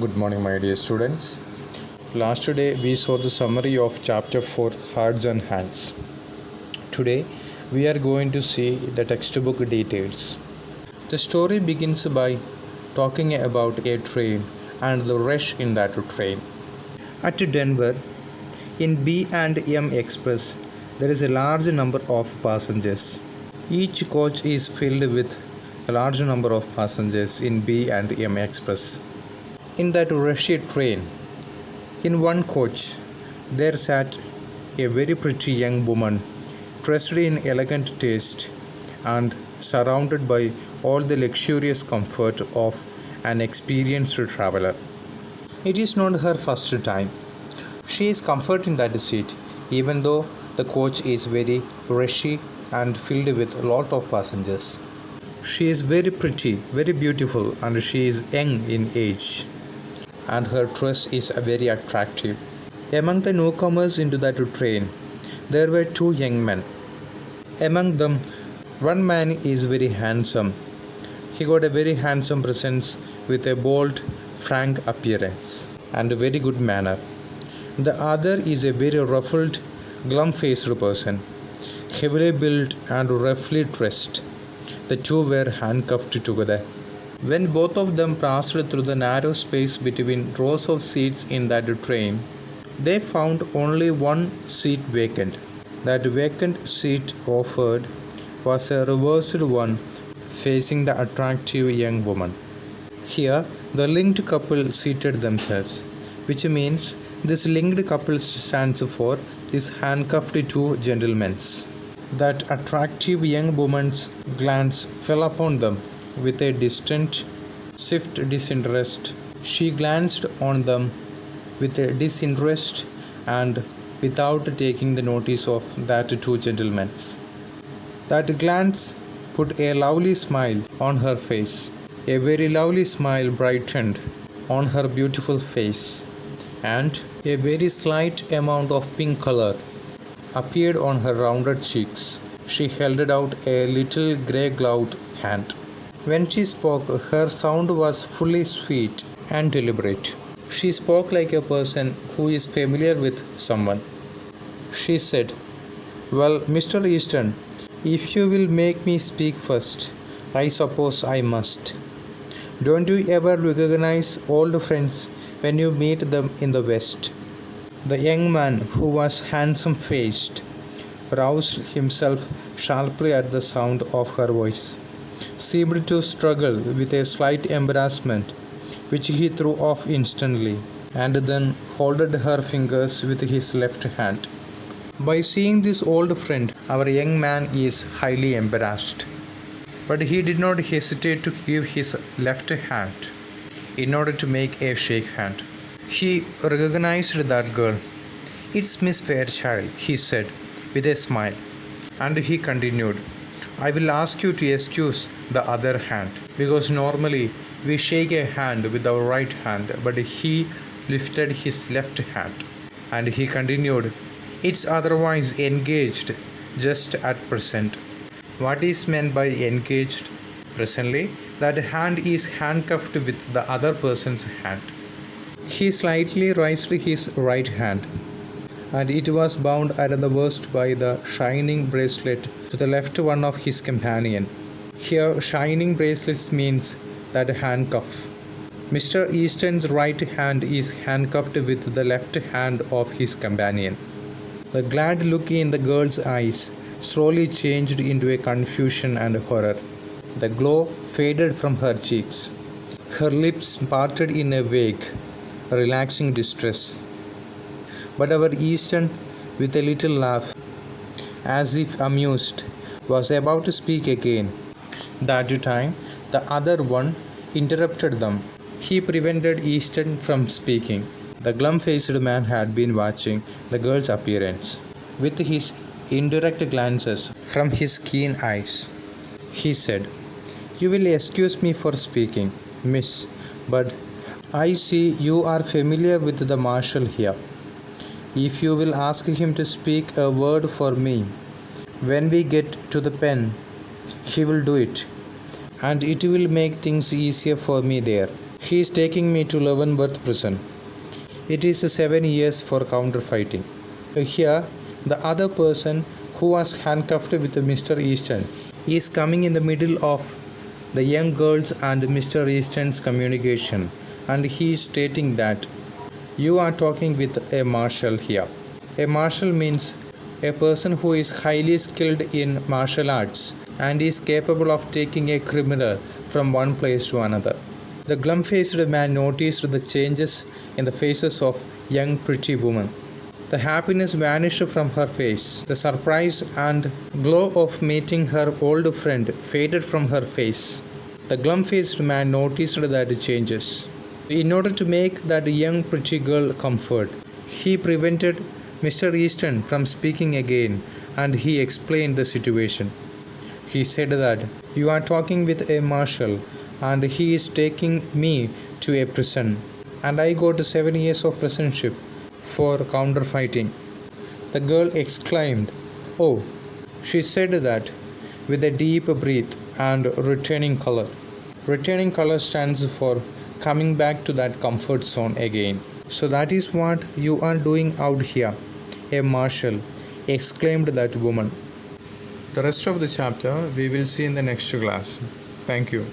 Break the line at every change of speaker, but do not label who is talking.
Good morning, my dear students. Last day we saw the summary of chapter 4 Hearts and Hands. Today we are going to see the textbook details. The story begins by talking about a train and the rush in that train. At Denver, in B and M Express, there is a large number of passengers. Each coach is filled with a large number of passengers in B and M Express. In that rushy train, in one coach, there sat a very pretty young woman, dressed in elegant taste and surrounded by all the luxurious comfort of an experienced traveler. It is not her first time. She is comforted in that seat, even though the coach is very rushy and filled with a lot of passengers. She is very pretty, very beautiful, and she is young in age, and her dress is very attractive. Among the newcomers into that train, there were two young men. Among them, one man is very handsome. He got a very handsome presence with a bold, frank appearance and a very good manner. The other is a very ruffled, glum-faced person, heavily built and roughly dressed. The two were handcuffed together. When both of them passed through the narrow space between rows of seats in that train, they found only one seat vacant. That vacant seat offered was a reversed one facing the attractive young woman. Here, the linked couple seated themselves, which means this linked couple stands for these handcuffed two gentlemen. That attractive young woman's glance fell upon them with a distant, swift disinterest. She glanced on them with a disinterest and without taking the notice of that two gentlemen. That glance put a lovely smile on her face. A very lovely smile brightened on her beautiful face, and a very slight amount of pink color appeared on her rounded cheeks. She held out a little grey-gloved hand. When she spoke, her sound was fully sweet and deliberate. She spoke like a person who is familiar with someone. She said, "Well, Mr. Easton, if you will make me speak first, I suppose I must. Don't you ever recognize old friends when you meet them in the West?" The young man, who was handsome-faced, roused himself sharply at the sound of her voice, seemed to struggle with a slight embarrassment, which he threw off instantly, and then holded her fingers with his left hand. By seeing this old friend, our young man is highly embarrassed, but he did not hesitate to give his left hand in order to make a shake hand. He recognized that girl. "It's Miss Fairchild," he said with a smile, and he continued, "I will ask you to excuse the other hand, because normally we shake a hand with our right hand, but he lifted his left hand." And he continued, "It's otherwise engaged just at present." What is meant by engaged? Presently, that hand is handcuffed with the other person's hand. He slightly raised his right hand, and it was bound at the worst by the shining bracelet to the left one of his companion. Here, shining bracelets means that handcuff. Mr. Easton's right hand is handcuffed with the left hand of his companion. The glad look in the girl's eyes slowly changed into a confusion and horror. The glow faded from her cheeks. Her lips parted in a vague, relaxing distress. But our Easton, with a little laugh, as if amused, was about to speak again. That time, the other one interrupted them. He prevented Easton from speaking. The glum-faced man had been watching the girl's appearance with his indirect glances from his keen eyes. He said, "You will excuse me for speaking, miss, but I see you are familiar with the marshal here. If you will ask him to speak a word for me when we get to the pen, he will do it, and it will make things easier for me there." He is taking me to Leavenworth prison. It is 7 years for counterfeiting. Here, the other person who was handcuffed with Mr. Easton is coming in the middle of the young girls and Mr. Easton's communication, and he is stating that you are talking with a marshal here. A marshal means a person who is highly skilled in martial arts and is capable of taking a criminal from one place to another. The glum-faced man noticed the changes in the faces of young pretty women. The happiness vanished from her face. The surprise and glow of meeting her old friend faded from her face. The glum-faced man noticed that changes. In order to make that young pretty girl comfort, he prevented Mr. Easton from speaking again, and he explained the situation. He said that you are talking with a marshal and he is taking me to a prison, and I got 7 years of prisonship for counterfeiting. The girl exclaimed, "Oh," she said that with a deep breath and returning color. Returning color stands for coming back to that comfort zone again. So that is what you are doing out here, a marshal, exclaimed that woman. The rest of the chapter we will see in the next class. Thank you.